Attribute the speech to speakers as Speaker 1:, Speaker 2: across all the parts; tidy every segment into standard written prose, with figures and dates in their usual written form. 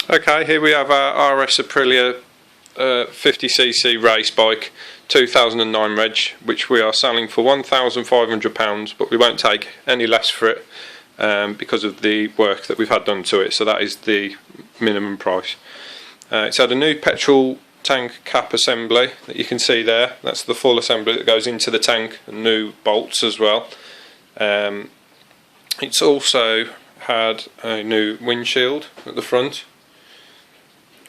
Speaker 1: Okay, here we have our RS Aprilia 50cc race bike, 2009 reg, which we are selling for £1,500, but we won't take any less for it because of the work that we've had done to it, so that is the minimum price. It's had a new petrol tank cap assembly that you can see there. That's the full assembly that goes into the tank, and new bolts as well. It's also had a new windshield at the front.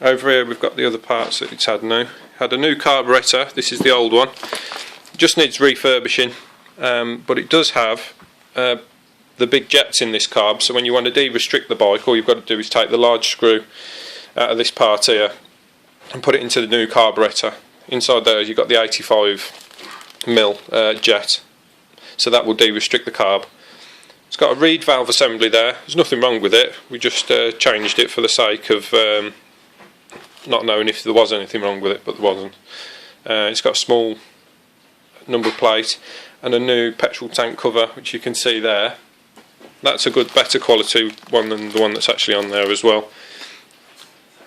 Speaker 1: Over here we've got the other parts that it's had new. Had a new carburettor. This is the old one. Just needs refurbishing, but it does have the big jets in this carb, so when you want to de-restrict the bike, all you've got to do is take the large screw out of this part here and put it into the new carburettor. Inside there you've got the 85mm jet, so that will de-restrict the carb. It's got a reed valve assembly there. There's nothing wrong with it. We just changed it for the sake of not knowing if there was anything wrong with it, but there wasn't. It's got a small number plate and a new petrol tank cover, which you can see there. That's a better quality one than the one that's actually on there as well.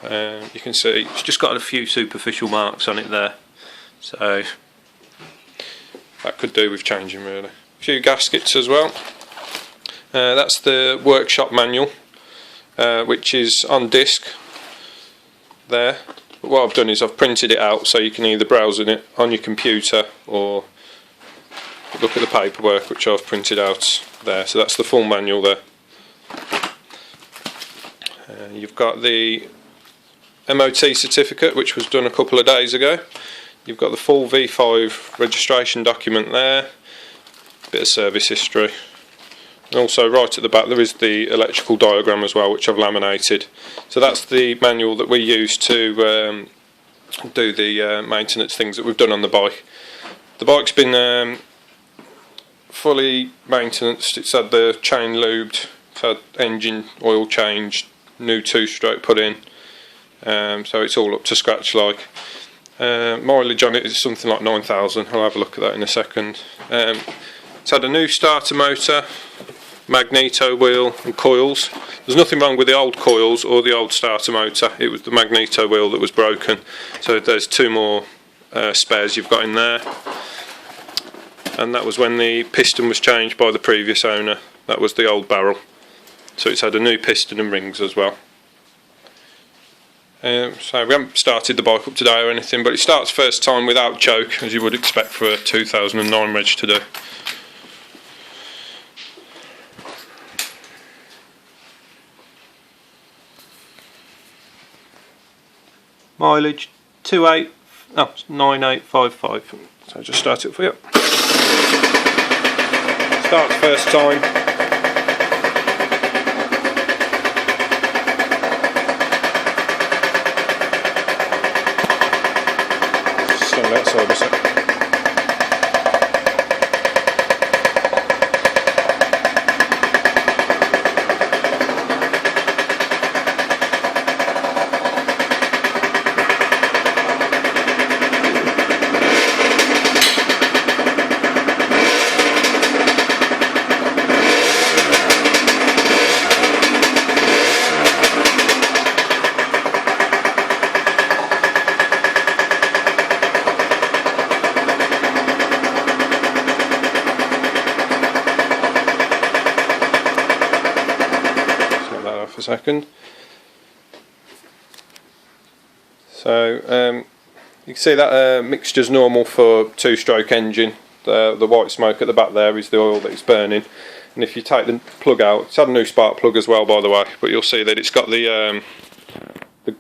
Speaker 1: You can see it's just got a few superficial marks on it there, so that could do with changing really. A few gaskets as well. That's the workshop manual, which is on disc there. But what I've done is I've printed it out so you can either browse in it on your computer or look at the paperwork which I've printed out there. So that's the full manual there. You've got the M.O.T certificate, which was done a couple of days ago. You've got the full V5 registration document there, bit of service history. And also right at the back there is the electrical diagram as well, which I've laminated. So that's the manual that we use to do the maintenance things that we've done on the bike. The bike's been fully maintained. It's had the chain lubed, it's had engine oil changed, new 2-stroke put in, so it's all up to scratch like. Mileage on it is something like 9,000. I'll have a look at that in a second. It's had a new starter motor, magneto wheel and coils. There's nothing wrong with the old coils or the old starter motor. It was the magneto wheel that was broken, so there's 2 more spares you've got in there, and that was when the piston was changed by the previous owner. That was the old barrel, so it's had a new piston and rings as well. So we haven't started the bike up today or anything, but it starts first time without choke, as you would expect for a 2009 reg to do. Mileage 9855. So I'll just start it for you. Starts first time. Stand outside a sec. A second. So you can see that mixture's normal for 2-stroke engine. The white smoke at the back there is the oil that it's burning, and if you take the plug out, it's had a new spark plug as well, by the way, but you'll see that it's got the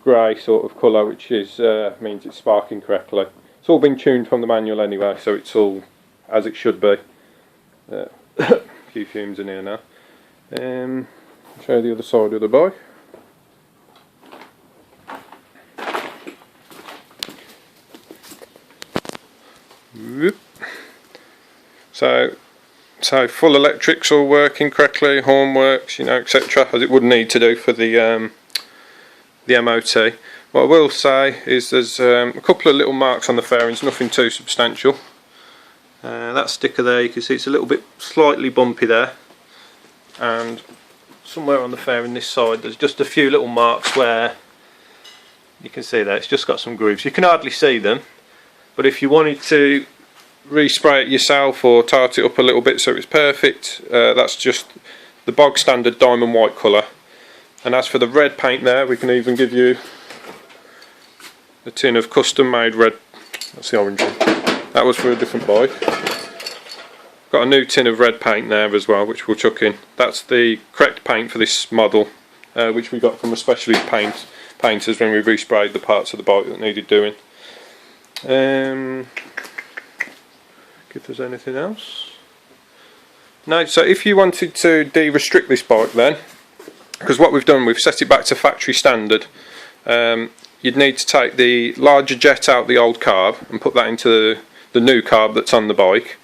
Speaker 1: grey sort of colour, which is means it's sparking correctly. It's all been tuned from the manual anyway, so it's all as it should be. A few fumes in here now. I'll show you the other side of the bike. Whoop. So full electrics all working correctly, horn works, you know, etc., as it would need to do for the M.O.T. What I will say is there's a couple of little marks on the fairings, nothing too substantial. That sticker there, you can see it's a little bit slightly bumpy there, and somewhere on the fairing this side there's just a few little marks where You can see that it's just got some grooves. You can hardly see them, but if you wanted to respray it yourself or tart it up a little bit so it's perfect, that's just the bog standard diamond white colour. And as for the red paint there, we can even give you a tin of custom made red. That's the orange one. That was for a different bike. Got a new tin of red paint there as well, which we'll chuck in. That's the correct paint for this model, which we got from a specialist painters when we resprayed the parts of the bike that needed doing. If there's anything else. No, so if you wanted to de-restrict this bike then, because what we've done, we've set it back to factory standard, you'd need to take the larger jet out the old carb and put that into the new carb that's on the bike.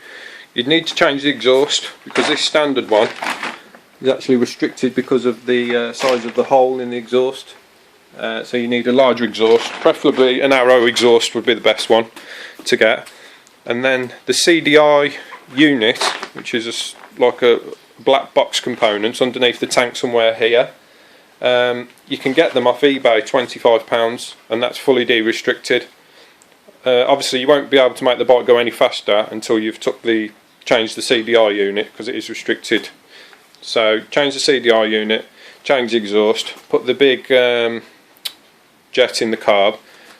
Speaker 1: You'd need to change the exhaust, because this standard one is actually restricted because of the size of the hole in the exhaust. So you need a larger exhaust, preferably an arrow exhaust would be the best one to get. And then the CDI unit, which is like a black box components underneath the tank somewhere here, you can get them off eBay, £25, and that's fully de-restricted. Obviously you won't be able to make the bike go any faster until you've changed the CDI unit, because it is restricted. So change the CDI unit, change the exhaust, put the big jet in the carb,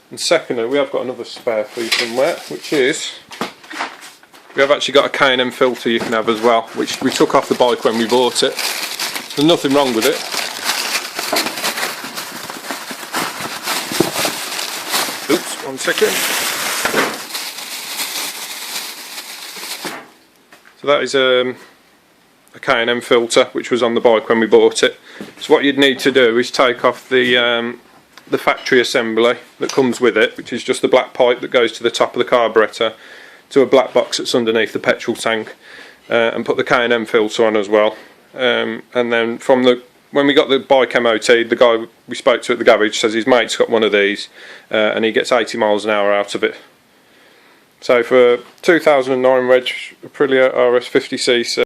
Speaker 1: and secondly we have got another spare for you somewhere, which is, we have actually got a K&M filter you can have as well, which we took off the bike when we bought it. There's nothing wrong with it. Oops, 1 second. So that is a K&M filter which was on the bike when we bought it. So what you'd need to do is take off the factory assembly that comes with it, which is just the black pipe that goes to the top of the carburettor to a black box that's underneath the petrol tank, and put the K&M filter on as well. And then when we got the bike M.O.T, the guy we spoke to at the garage says his mate's got one of these, and he gets 80 miles an hour out of it. So for 2009 reg Aprilia RS 50cc